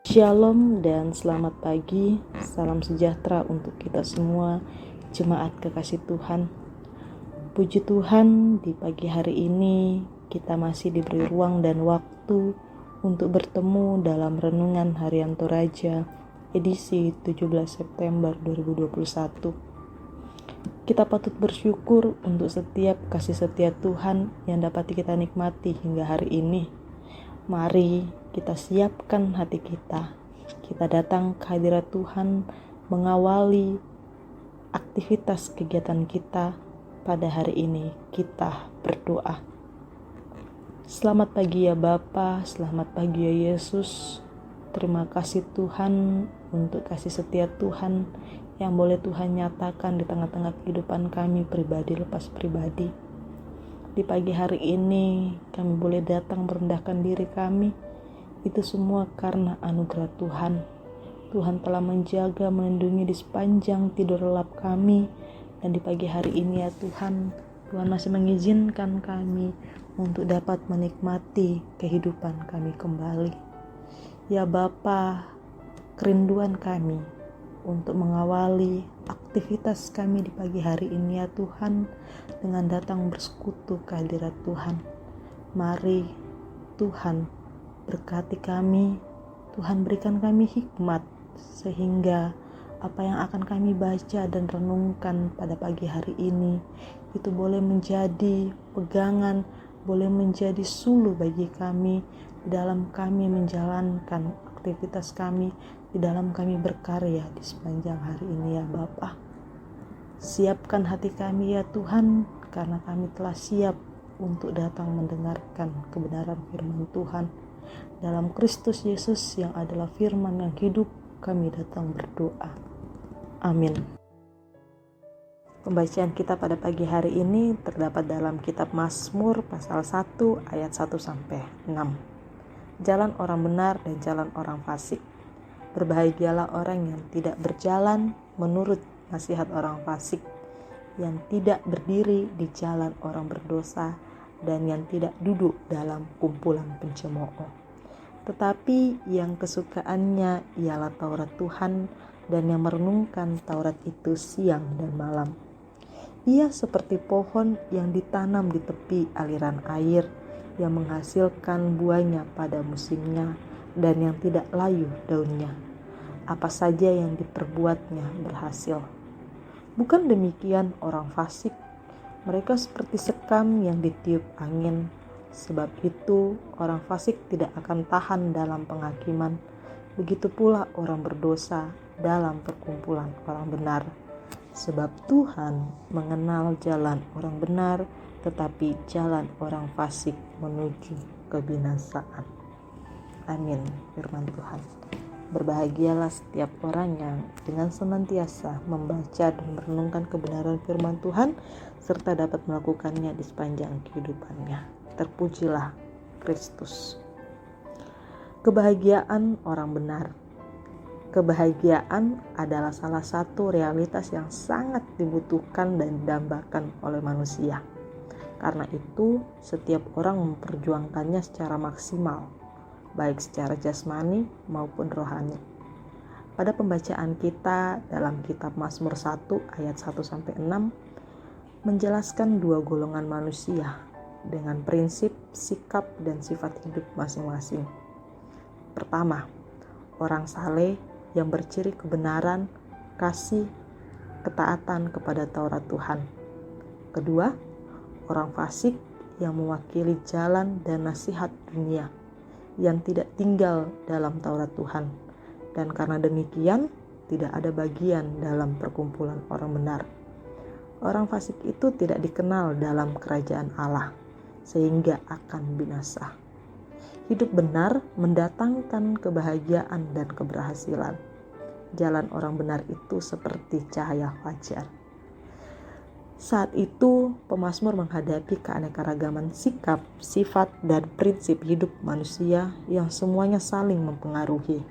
Shalom dan selamat pagi, salam sejahtera untuk kita semua, jemaat kekasih Tuhan. Puji Tuhan, di pagi hari ini kita masih diberi ruang dan waktu untuk bertemu dalam Renungan Harian Toraja, edisi 17 September 2021. Kita patut bersyukur untuk setiap kasih setia Tuhan yang dapat kita nikmati hingga hari ini. Mari kita siapkan hati kita. Kita datang ke hadirat Tuhan, mengawali aktivitas kegiatan kita pada hari ini. Kita berdoa. Selamat pagi ya Bapa, selamat pagi ya Yesus. Terima kasih Tuhan untuk kasih setia Tuhan yang boleh Tuhan nyatakan di tengah-tengah kehidupan kami pribadi lepas pribadi. Di pagi hari ini kami boleh datang merendahkan diri kami. Itu semua karena anugerah Tuhan. Tuhan telah menjaga, melindungi di sepanjang tidur lelap kami. Dan di pagi hari ini ya Tuhan masih mengizinkan kami untuk dapat menikmati kehidupan kami kembali. Ya Bapa, kerinduan kami untuk mengawali aktivitas kami di pagi hari ini ya Tuhan, dengan datang bersekutu ke hadirat Tuhan. Mari Tuhan berkati kami, Tuhan berikan kami hikmat sehingga apa yang akan kami baca dan renungkan pada pagi hari ini itu boleh menjadi pegangan, boleh menjadi suluh bagi kami di dalam kami menjalankan aktivitas kami, di dalam kami berkarya di sepanjang hari ini ya Bapa. Siapkan hati kami ya Tuhan, karena kami telah siap untuk datang mendengarkan kebenaran firman Tuhan. Dalam Kristus Yesus yang adalah firman yang hidup, kami datang berdoa. Amin. Pembacaan kita pada pagi hari ini terdapat dalam kitab Mazmur pasal 1 ayat 1-6. Jalan orang benar dan jalan orang fasik. Berbahagialah orang yang tidak berjalan menurut nasihat orang fasik, yang tidak berdiri di jalan orang berdosa, dan yang tidak duduk dalam kumpulan pencemooh. Tetapi yang kesukaannya ialah Taurat Tuhan, dan yang merenungkan Taurat itu siang dan malam. Ia seperti pohon yang ditanam di tepi aliran air, yang menghasilkan buahnya pada musimnya, dan yang tidak layu daunnya. Apa saja yang diperbuatnya berhasil. Bukan demikian orang fasik, mereka seperti sekam yang ditiup angin. Sebab itu orang fasik tidak akan tahan dalam penghakiman. Begitu pula orang berdosa dalam perkumpulan orang benar. Sebab Tuhan mengenal jalan orang benar, tetapi jalan orang fasik menuju kebinasaan. Amin. Firman Tuhan. Berbahagialah setiap orang yang dengan senantiasa membaca dan merenungkan kebenaran firman Tuhan, serta dapat melakukannya di sepanjang kehidupannya. Terpujilah Kristus. Kebahagiaan orang benar. Kebahagiaan adalah salah satu realitas yang sangat dibutuhkan dan didambakan oleh manusia. Karena itu, setiap orang memperjuangkannya secara maksimal, baik secara jasmani maupun rohani. Pada pembacaan kita dalam kitab Mazmur 1 ayat 1-6 menjelaskan dua golongan manusia dengan prinsip, sikap, dan sifat hidup masing-masing. Pertama, orang saleh yang berciri kebenaran, kasih, ketaatan kepada Taurat Tuhan. Kedua, orang fasik yang mewakili jalan dan nasihat dunia, yang tidak tinggal dalam Taurat Tuhan, dan karena demikian tidak ada bagian dalam perkumpulan orang benar. Orang fasik itu tidak dikenal dalam kerajaan Allah, sehingga akan binasa. Hidup benar mendatangkan kebahagiaan dan keberhasilan. Jalan orang benar itu seperti cahaya fajar. Saat itu, pemazmur menghadapi keanekaragaman sikap, sifat, dan prinsip hidup manusia yang semuanya saling mempengaruhi.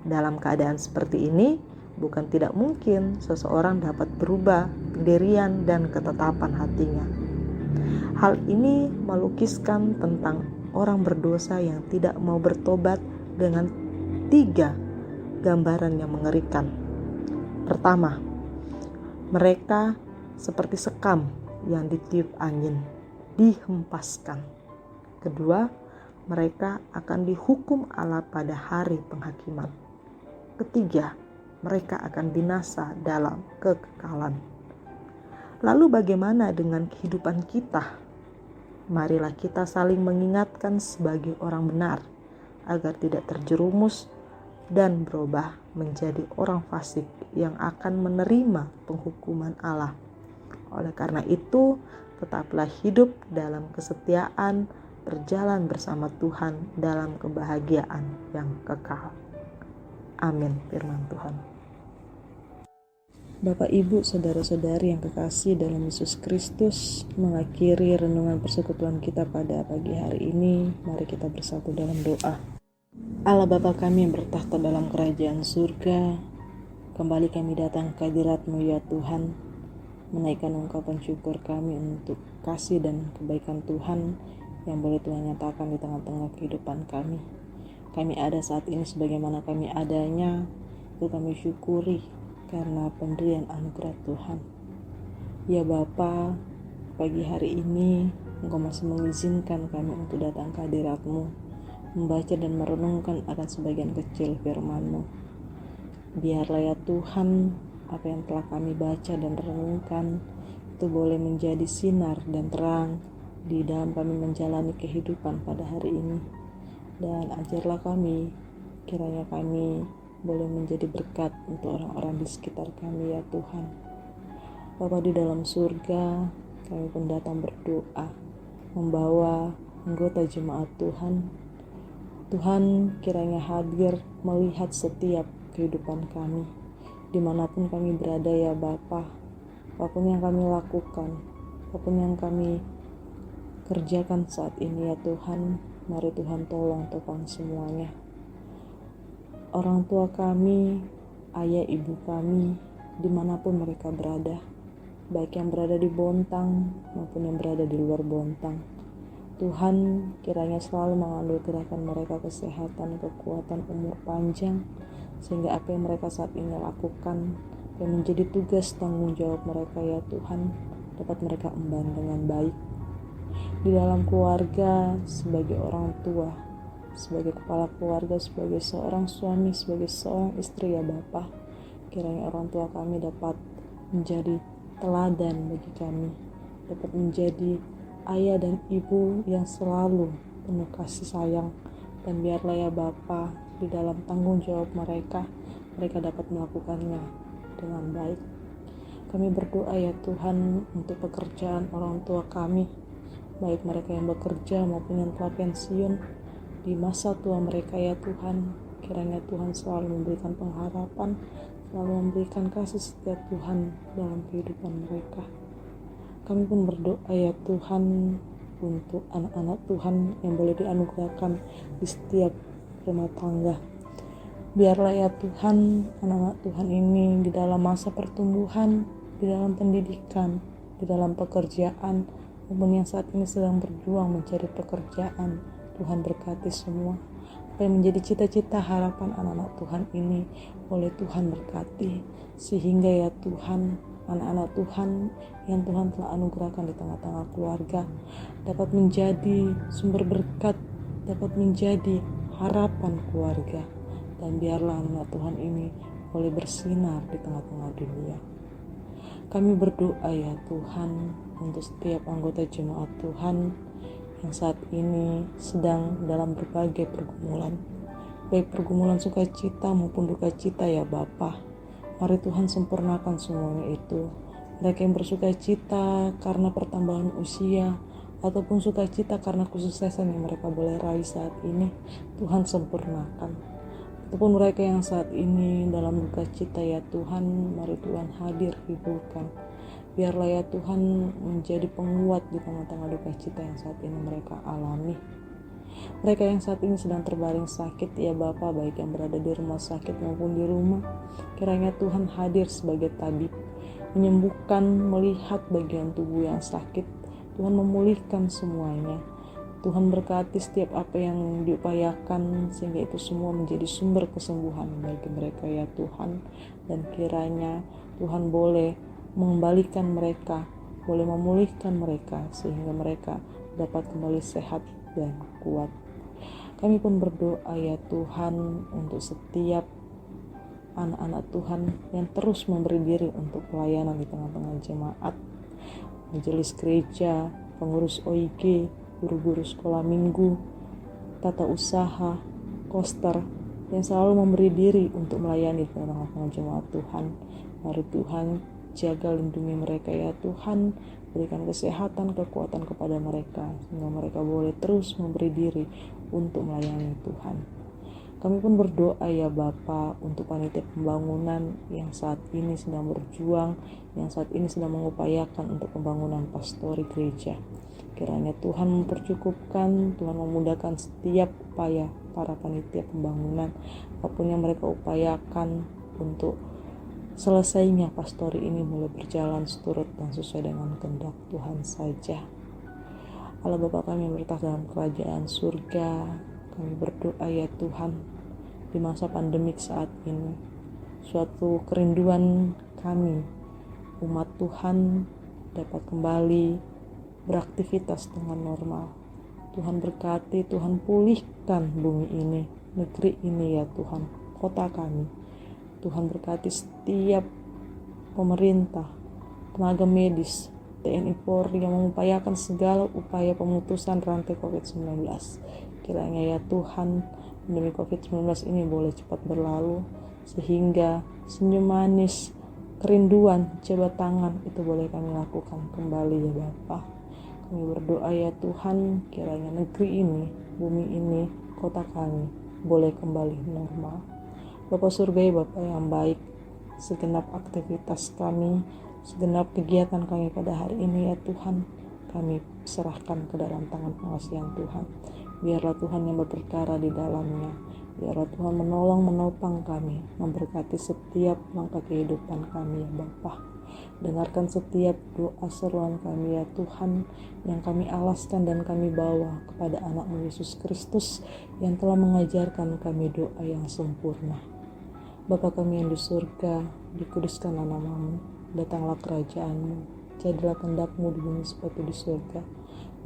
Dalam keadaan seperti ini, bukan tidak mungkin seseorang dapat berubah pendirian dan ketetapan hatinya. Hal ini melukiskan tentang orang berdosa yang tidak mau bertobat dengan 3 gambaran yang mengerikan. Pertama, mereka seperti sekam yang ditiup angin, dihempaskan. Kedua, mereka akan dihukum Allah pada hari penghakiman. Ketiga, mereka akan binasa dalam kekekalan. Lalu bagaimana dengan kehidupan kita? Marilah kita saling mengingatkan sebagai orang benar, agar tidak terjerumus dan berubah menjadi orang fasik yang akan menerima penghukuman Allah. Oleh karena itu, tetaplah hidup dalam kesetiaan, berjalan bersama Tuhan dalam kebahagiaan yang kekal. Amin, firman Tuhan. Bapak, Ibu, saudara-saudari yang kekasih dalam Yesus Kristus, mengakhiri renungan persekutuan kita pada pagi hari ini, mari kita bersatu dalam doa. Allah Bapa kami yang bertahta dalam kerajaan surga, kembali kami datang ke hadirat-Mu ya Tuhan, menaikkan ungkapan syukur kami untuk kasih dan kebaikan Tuhan yang boleh Tuhan nyatakan di tengah-tengah kehidupan kami. Kami ada saat ini sebagaimana kami adanya, itu kami syukuri karena pemberian anugerah Tuhan. Ya Bapa, pagi hari ini Engkau masih mengizinkan kami untuk datang ke hadirat-Mu, membaca dan merenungkan akan sebagian kecil firman-Mu. Biarlah ya Tuhan, apa yang telah kami baca dan renungkan itu boleh menjadi sinar dan terang di dalam kami menjalani kehidupan pada hari ini. Dan ajarlah kami, kiranya kami boleh menjadi berkat untuk orang-orang di sekitar kami ya Tuhan. Bapa di dalam surga, kami pun datang berdoa, membawa anggota jemaat Tuhan. Tuhan kiranya hadir melihat setiap kehidupan kami, dimanapun kami berada ya Bapa. Apapun yang kami lakukan, apapun yang kami kerjakan saat ini ya Tuhan, mari Tuhan tolong semuanya. Orang tua kami, ayah ibu kami, dimanapun mereka berada, baik yang berada di Bontang maupun yang berada di luar Bontang, Tuhan kiranya selalu menganugerahkan mereka kesehatan, kekuatan, umur panjang, sehingga apa yang mereka saat ini lakukan yang menjadi tugas tanggung jawab mereka ya Tuhan, dapat mereka emban dengan baik. Di dalam keluarga, sebagai orang tua, sebagai kepala keluarga, sebagai seorang suami, sebagai seorang istri ya Bapa, kiranya orang tua kami dapat menjadi teladan bagi kami, dapat menjadi ayah dan ibu yang selalu penuh kasih sayang. Dan biarlah ya Bapa, di dalam tanggung jawab mereka dapat melakukannya dengan baik. Kami berdoa ya Tuhan untuk pekerjaan orang tua kami, baik mereka yang bekerja maupun yang telah pensiun, di masa tua mereka ya Tuhan. Kiranya Tuhan selalu memberikan pengharapan, selalu memberikan kasih setia Tuhan dalam kehidupan mereka. Kami pun berdoa ya Tuhan untuk anak-anak Tuhan yang boleh dianugerahkan di setiap rumah tangga. Biarlah ya Tuhan, anak-anak Tuhan ini di dalam masa pertumbuhan, di dalam pendidikan, di dalam pekerjaan, maupun yang saat ini sedang berjuang mencari pekerjaan, Tuhan berkati semua. Apa yang menjadi cita-cita harapan anak-anak Tuhan ini oleh Tuhan berkati, sehingga ya Tuhan, anak-anak Tuhan yang Tuhan telah anugerahkan di tengah-tengah keluarga dapat menjadi sumber berkat, dapat menjadi harapan keluarga. Dan biarlah anak Tuhan ini boleh bersinar di tengah-tengah dunia. Kami berdoa ya Tuhan untuk setiap anggota jemaat Tuhan yang saat ini sedang dalam berbagai pergumulan, baik pergumulan sukacita maupun duka cita ya Bapa. Mari Tuhan sempurnakan semuanya itu. Mereka yang bersukacita karena pertambahan usia, ataupun sukacita karena kesuksesan yang mereka boleh raih saat ini, Tuhan sempurnakan. Ataupun mereka yang saat ini dalam duka cita ya Tuhan, mari Tuhan hadir, hiburkan. Biarlah ya Tuhan menjadi penguat di tengah-tengah duka cita yang saat ini mereka alami. Mereka yang saat ini sedang terbaring sakit ya Bapa, baik yang berada di rumah sakit maupun di rumah, kiranya Tuhan hadir sebagai tabib, menyembuhkan, melihat bagian tubuh yang sakit, Tuhan memulihkan semuanya. Tuhan berkati setiap apa yang diupayakan, sehingga itu semua menjadi sumber kesembuhan bagi mereka ya Tuhan. Dan kiranya Tuhan boleh mengembalikan mereka, boleh memulihkan mereka, sehingga mereka dapat kembali sehat dan kuat. Kami pun berdoa ya Tuhan untuk setiap anak-anak Tuhan yang terus memberi diri untuk pelayanan di tengah-tengah jemaat, majelis gereja, pengurus OIG, guru-guru sekolah minggu, tata usaha, koster, yang selalu memberi diri untuk melayani di tengah-tengah jemaat Tuhan. Mari Tuhan jaga lindungi mereka ya Tuhan, berikan kesehatan, kekuatan kepada mereka, sehingga mereka boleh terus memberi diri untuk melayani Tuhan. Kami pun berdoa ya Bapa untuk panitia pembangunan yang saat ini sedang berjuang, yang saat ini sedang mengupayakan untuk pembangunan pastori gereja. Kiranya Tuhan mempercukupkan, Tuhan memudahkan setiap upaya para panitia pembangunan, apapun yang mereka upayakan untuk selesainya pastori ini mulai berjalan seturut dan sesuai dengan kehendak Tuhan saja. Allah Bapa kami yang bertahta dalam kerajaan surga, kami berdoa ya Tuhan, di masa pandemik saat ini, suatu kerinduan kami, umat Tuhan dapat kembali beraktivitas dengan normal. Tuhan berkati, Tuhan pulihkan bumi ini, negeri ini ya Tuhan, kota kami. Tuhan berkati setiap pemerintah, tenaga medis, TNI Polri yang mengupayakan segala upaya pemutusan rantai COVID-19. Kiranya ya Tuhan, pandemi COVID-19 ini boleh cepat berlalu, sehingga senyum manis, kerinduan, jabat tangan itu boleh kami lakukan kembali ya Bapa. Kami berdoa ya Tuhan, kiranya negeri ini, bumi ini, kota kami boleh kembali normal. Bapa surga ya Bapa yang baik, segenap aktivitas kami, segenap kegiatan kami pada hari ini ya Tuhan, kami serahkan ke dalam tangan pengasihan Tuhan. Biarlah Tuhan yang berperkara di dalamnya, biarlah Tuhan menolong menopang kami, memberkati setiap langkah kehidupan kami ya Bapa. Dengarkan setiap doa seruan kami ya Tuhan, yang kami alaskan dan kami bawa kepada anak-Mu Yesus Kristus yang telah mengajarkan kami doa yang sempurna. Bapa kami yang di surga, dikuduskanlah nama-Mu, datanglah kerajaan-Mu, jadilah kehendak-Mu di bumi seperti di surga.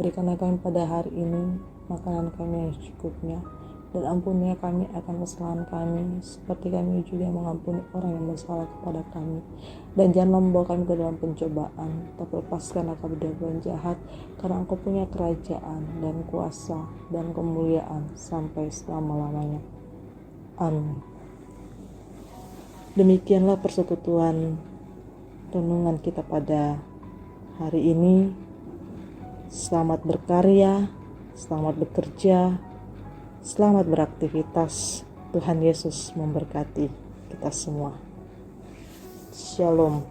Berikanlah kami pada hari ini makanan kami yang secukupnya, dan ampunilah kami akan kesalahan kami, seperti kami juga mengampuni orang yang bersalah kepada kami. Dan janganlah membawa kami ke dalam pencobaan, tapi lepaskanlah kami dari yang jahat, karena Engkau punya kerajaan dan kuasa dan kemuliaan sampai selama-lamanya. Amin. Demikianlah persekutuan renungan kita pada hari ini. Selamat berkarya, selamat bekerja, selamat beraktivitas. Tuhan Yesus memberkati kita semua. Shalom.